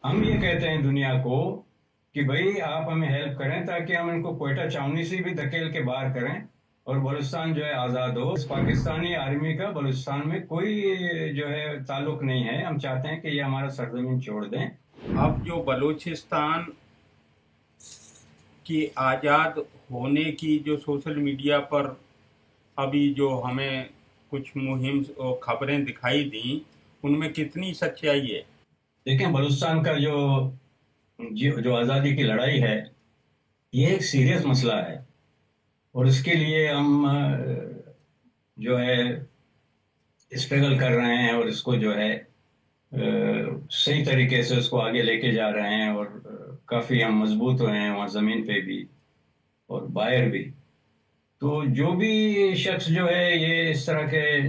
हम ये कहते हैं दुनिया को कि भाई आप हमें हेल्प करें ताकि हम इनको कोयटा छावनी से भी धकेल के बाहर करें और बलूचिस्तान जो है आज़ाद हो। इस पाकिस्तानी आर्मी का बलूचिस्तान में कोई जो है ताल्लुक नहीं है। हम चाहते हैं कि ये हमारा सरजमीन छोड़ दें। अब जो बलूचिस्तान की आज़ाद होने की जो सोशल मीडिया पर अभी जो हमें कुछ मुहिम और खबरें दिखाई दी, उनमें कितनी सच्चाई है? देखें, बलूचिस्तान का जो आज़ादी की लड़ाई है, ये एक सीरियस मसला है और इसके लिए हम जो है स्ट्रगल कर रहे हैं और इसको जो है सही तरीके से उसको आगे लेके जा रहे हैं और काफ़ी हम मजबूत हुए हैं वहाँ ज़मीन पे भी और बाहर भी। तो जो भी शख्स जो है ये इस तरह के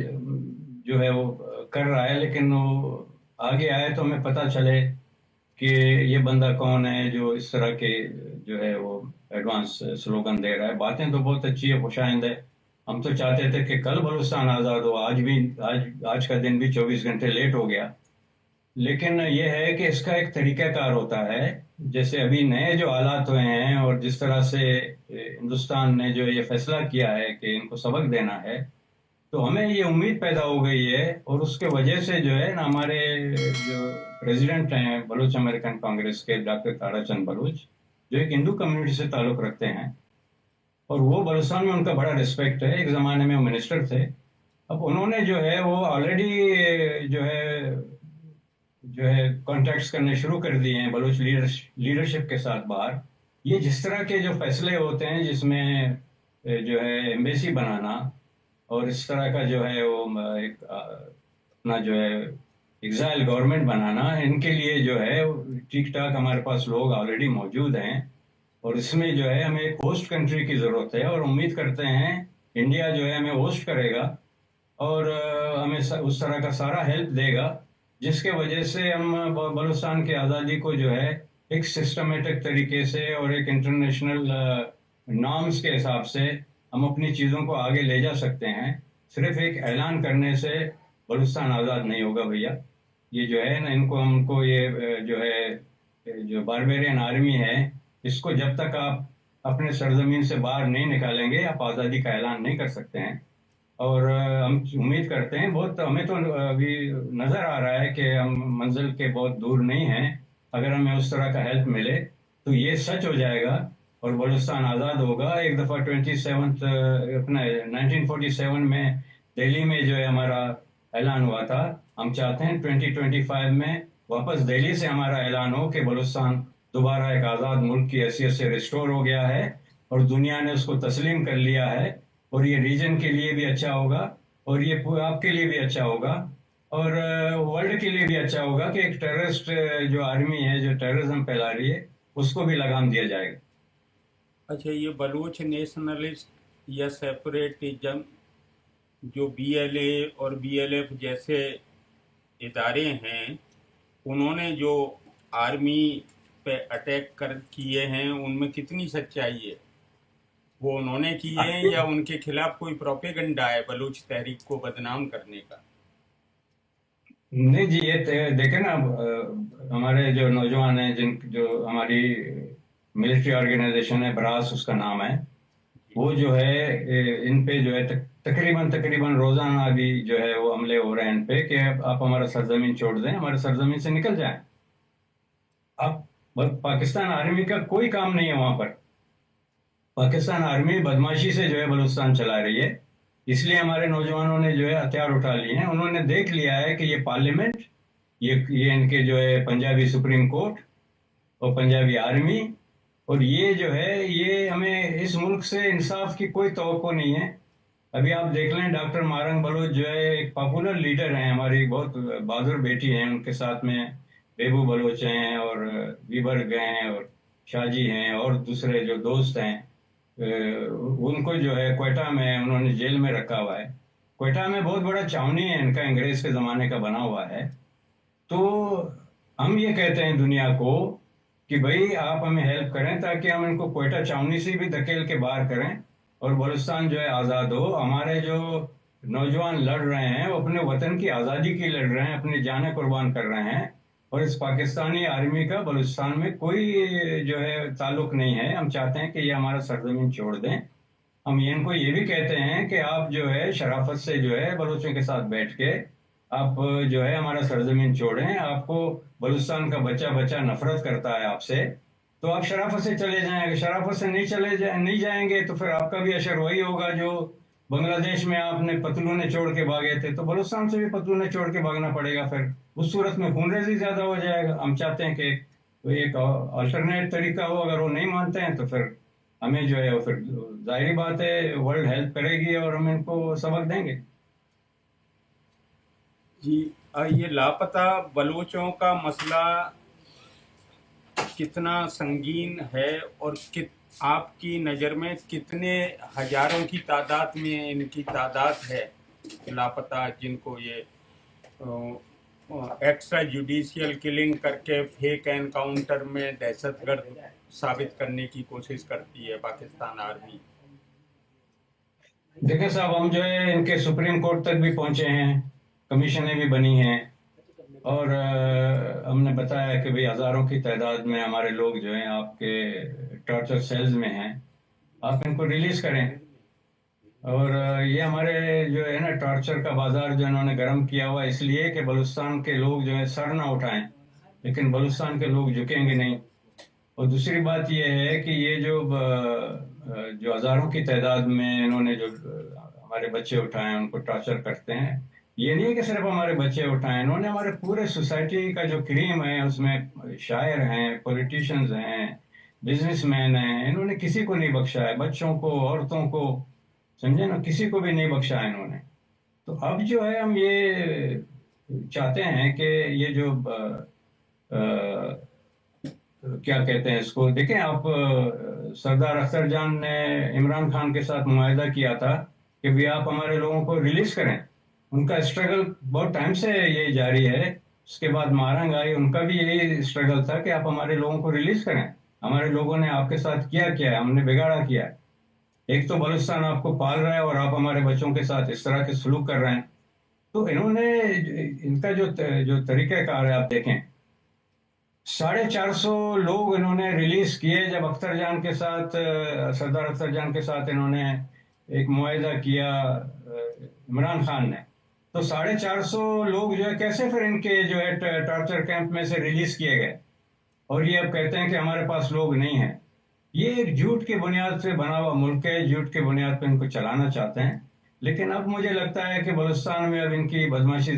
जो है वो कर रहा है, लेकिन वो आगे आए तो हमें पता चले कि ये बंदा कौन है जो इस तरह के जो है वो एडवांस स्लोगन दे रहा है। बातें तो बहुत अच्छी है, खुशाइंद है। हम तो चाहते थे कि कल बलूचिस्तान आज़ाद हो, आज का दिन भी 24 घंटे लेट हो गया। लेकिन ये है कि इसका एक तरीक़ाकार होता है। जैसे अभी नए जो हालात हुए हैं और जिस तरह से हिंदुस्तान ने जो ये फैसला किया है कि इनको सबक देना है, तो हमें ये उम्मीद पैदा हो गई है और उसके वजह से जो है ना हमारे जो प्रेसिडेंट हैं बलूच अमेरिकन कांग्रेस के, डॉक्टर ताराचंद बलूच, जो एक हिंदू कम्युनिटी से ताल्लुक़ रखते हैं और वो बलूचिस्तान में उनका बड़ा रिस्पेक्ट है। एक ज़माने में वो मिनिस्टर थे। अब उन्होंने जो है वो ऑलरेडी जो है कॉन्टैक्ट्स करने शुरू कर दिए हैं बलूच लीडरशिप के साथ बाहर। ये जिस तरह के जो फैसले होते हैं जिसमें जो है एम्बेसी बनाना और इस तरह का जो है वो एक अपना जो है एग्जाइल गवर्नमेंट बनाना, इनके लिए जो है ठीक ठाक हमारे पास लोग ऑलरेडी मौजूद हैं और इसमें जो है हमें एक होस्ट कंट्री की ज़रूरत है और उम्मीद करते हैं इंडिया जो है हमें होस्ट करेगा और हमें उस तरह का सारा हेल्प देगा जिसके वजह से हम बलूचिस्तान की आज़ादी को जो है एक सिस्टमेटिक तरीके से और एक इंटरनेशनल नॉर्म्स के हिसाब से हम अपनी चीज़ों को आगे ले जा सकते हैं। सिर्फ एक ऐलान करने से बलूचिस्तान आज़ाद नहीं होगा भैया। ये जो है ना हमको ये जो है जो बारबेरियन आर्मी है, इसको जब तक आप अपने सरजमीन से बाहर नहीं निकालेंगे आप आज़ादी का ऐलान नहीं कर सकते हैं। और हम उम्मीद करते हैं, बहुत हमें तो अभी नज़र आ रहा है कि हम मंजिल के बहुत दूर नहीं हैं। अगर हमें उस तरह का हेल्प मिले तो ये सच हो जाएगा और बलूचिस्तान आज़ाद होगा। एक दफ़ा 1947 में दिल्ली में जो है हमारा ऐलान हुआ था। हम चाहते हैं 2025 में वापस दिल्ली से हमारा ऐलान हो कि बलूचिस्तान दोबारा एक आज़ाद मुल्क की हैसियत से रिस्टोर हो गया है और दुनिया ने उसको तस्लीम कर लिया है और ये रीजन के लिए भी अच्छा होगा और ये आपके लिए भी अच्छा होगा और वर्ल्ड के लिए भी अच्छा होगा कि एक टेररिस्ट जो आर्मी है जो टेररिज्म फैला रही है उसको भी लगाम दिया जाएगा। अच्छा, ये बलूच नेशनलिस्ट या सेपरेटिज्म जो बीएलए और बीएलएफ जैसे इदारे हैं, उन्होंने जो आर्मी पे अटैक किए हैं, उनमें कितनी सच्चाई है? वो उन्होंने किए हैं या उनके खिलाफ कोई प्रोपेगेंडा है बलूच तहरीक को बदनाम करने का? नहीं जी, ये देखे ना, हमारे जो नौजवान हैं जो हमारी मिलिट्री ऑर्गेनाइजेशन है, ब्रास उसका नाम है, वो जो है इन पे जो है तकरीबन रोजाना अभी जो है वो हमले हो रहे हैं इन पे कि आप हमारा सरजमीन छोड़ दें, हमारे सरजमीन से निकल जाएं। अब पाकिस्तान आर्मी का कोई काम नहीं है वहां पर। पाकिस्तान आर्मी बदमाशी से जो है बलूचिस्तान चला रही है, इसलिए हमारे नौजवानों ने जो है हथियार उठा लिए हैं। उन्होंने देख लिया है कि ये पार्लियामेंट, ये इनके जो है पंजाबी सुप्रीम कोर्ट और पंजाबी आर्मी और ये जो है ये हमें इस मुल्क से इंसाफ की कोई तवक्को नहीं है। अभी आप देख लें, डॉक्टर मारंग बलोच जो है एक पॉपुलर लीडर हैं, हमारी बहुत बहादुर बेटी हैं, उनके साथ में बेबू बलोच हैं और वीबर्ग हैं और शाहजी हैं और दूसरे जो दोस्त हैं। उनको जो है क्वेटा में उन्होंने जेल में रखा हुआ है। क्वेटा में बहुत बड़ा छावनी है इनका, अंग्रेज के ज़माने का बना हुआ है। तो हम ये कहते हैं दुनिया को कि भाई आप हमें हेल्प करें ताकि हम इनको क्वेटा छावनी से भी धकेल के बाहर करें और बलूचिस्तान जो है आज़ाद हो। हमारे जो नौजवान लड़ रहे हैं वो अपने वतन की आज़ादी की लड़ रहे हैं, अपनी जानें कुर्बान कर रहे हैं اور اس پاکستانی آرمی کا بلوچستان میں کوئی جو ہے تعلق نہیں ہے. ہم چاہتے ہیں کہ یہ ہمارا سرزمین چھوڑ دیں. ہم ان کو یہ بھی کہتے ہیں کہ آپ جو ہے شرافت سے جو ہے بلوچوں کے ساتھ بیٹھ کے آپ جو ہے ہمارا سرزمین چھوڑیں. آپ کو بلوچستان کا بچہ نفرت کرتا ہے آپ سے, تو آپ شرافت سے چلے جائیں. اگر شرافت سے نہیں جائیں گے تو پھر آپ کا بھی اشر وہی ہوگا جو بنگلہ دیش میں آپ نے پتلونے چھوڑ کے بھاگے تھے, تو بلوچستان سے بھی پتلونے چھوڑ کے بھاگنا پڑے گا. پھر اس صورت میں خون ریزی زیادہ ہو جائے گا. ہم چاہتے ہیں کہ کوئی ایک آلٹرنیٹ طریقہ ہو. اگر وہ نہیں مانتے ہیں تو پھر ہمیں جو ہے پھر ظاہری بات ہے ورلڈ ہیلپ کرے گی اور ہم ان کو سبق دیں گے. جی, یہ لاپتہ بلوچوں کا مسئلہ کتنا سنگین ہے, اور آپ کی نظر میں کتنے ہزاروں کی تعداد میں ان کی تعداد ہے لاپتہ, جن کو یہ ایکسٹرا جوڈیشیل کلنگ کر کے فیک انکاؤنٹر میں دہشت گرد ثابت کرنے کی کوشش کرتی ہے پاکستان آرمی؟ دیکھیں صاحب, ہم جو ہے ان کے سپریم کورٹ تک بھی پہنچے ہیں, کمیشنیں بھی بنی ہیں, اور ہم نے بتایا کہ بھئی ہزاروں کی تعداد میں ہمارے لوگ جو ہیں آپ کے ٹارچر سیلز میں ہیں, آپ ان کو ریلیز کریں. اور یہ ہمارے جو ہے نا ٹارچر کا بازار جو انہوں نے گرم کیا ہوا اس لیے کہ بلوچستان کے لوگ جو ہے سر نہ اٹھائیں, لیکن بلوچستان کے لوگ جھکیں گے نہیں. اور دوسری بات یہ ہے کہ یہ جو ہزاروں کی تعداد میں انہوں نے جو ہمارے بچے اٹھائے ان کو ٹارچر کرتے ہیں, یہ نہیں کہ صرف ہمارے بچے اٹھائیں, انہوں نے ہمارے پورے سوسائٹی کا جو کریم ہے اس میں شاعر ہیں, پولیٹیشنز ہیں, بزنس مین ہیں, انہوں نے کسی کو نہیں بخشا ہے. بچوں کو, عورتوں کو, سمجھے نا, کسی کو بھی نہیں بخشا ہے انہوں نے. تو اب جو ہے ہم یہ چاہتے ہیں کہ یہ جو کیا کہتے ہیں اس کو, دیکھیں آپ, سردار اختر جان نے عمران خان کے ساتھ معاہدہ کیا تھا کہ بھی آپ ہمارے لوگوں کو ریلیز کریں. ان کا اسٹرگل بہت ٹائم سے یہ جاری ہے. اس کے بعد مہارنگ آئی, ان کا بھی یہی اسٹرگل تھا کہ آپ ہمارے لوگوں کو ریلیز کریں. ہمارے لوگوں نے آپ کے ساتھ کیا ہے, ہم نے بگاڑا کیا ہے. ایک تو بلوچستان آپ کو پال رہا ہے اور آپ ہمارے بچوں کے ساتھ اس طرح کے سلوک کر رہے ہیں. تو انہوں نے ان کا جو طریقہ کار ہے آپ دیکھیں, 450 لوگ انہوں نے ریلیز کیے جب اختر جان کے ساتھ, سردار اختر جان کے ساتھ انہوں نے ایک معاہدہ کیا عمران خان نے. تو 450 لوگ جو ہے کیسے پھر ان کے جو ہے ٹارچر کیمپ میں سے ریلیز کیے گئے, اور یہ اب کہتے ہیں کہ ہمارے پاس لوگ نہیں ہیں. یہ ایک جھوٹ کی بنیاد سے بنا ہوا ملک ہے, جھوٹ کی بنیاد پہ ان کو چلانا چاہتے ہیں. لیکن اب مجھے لگتا ہے کہ بلوچستان میں اب ان کی بدماشی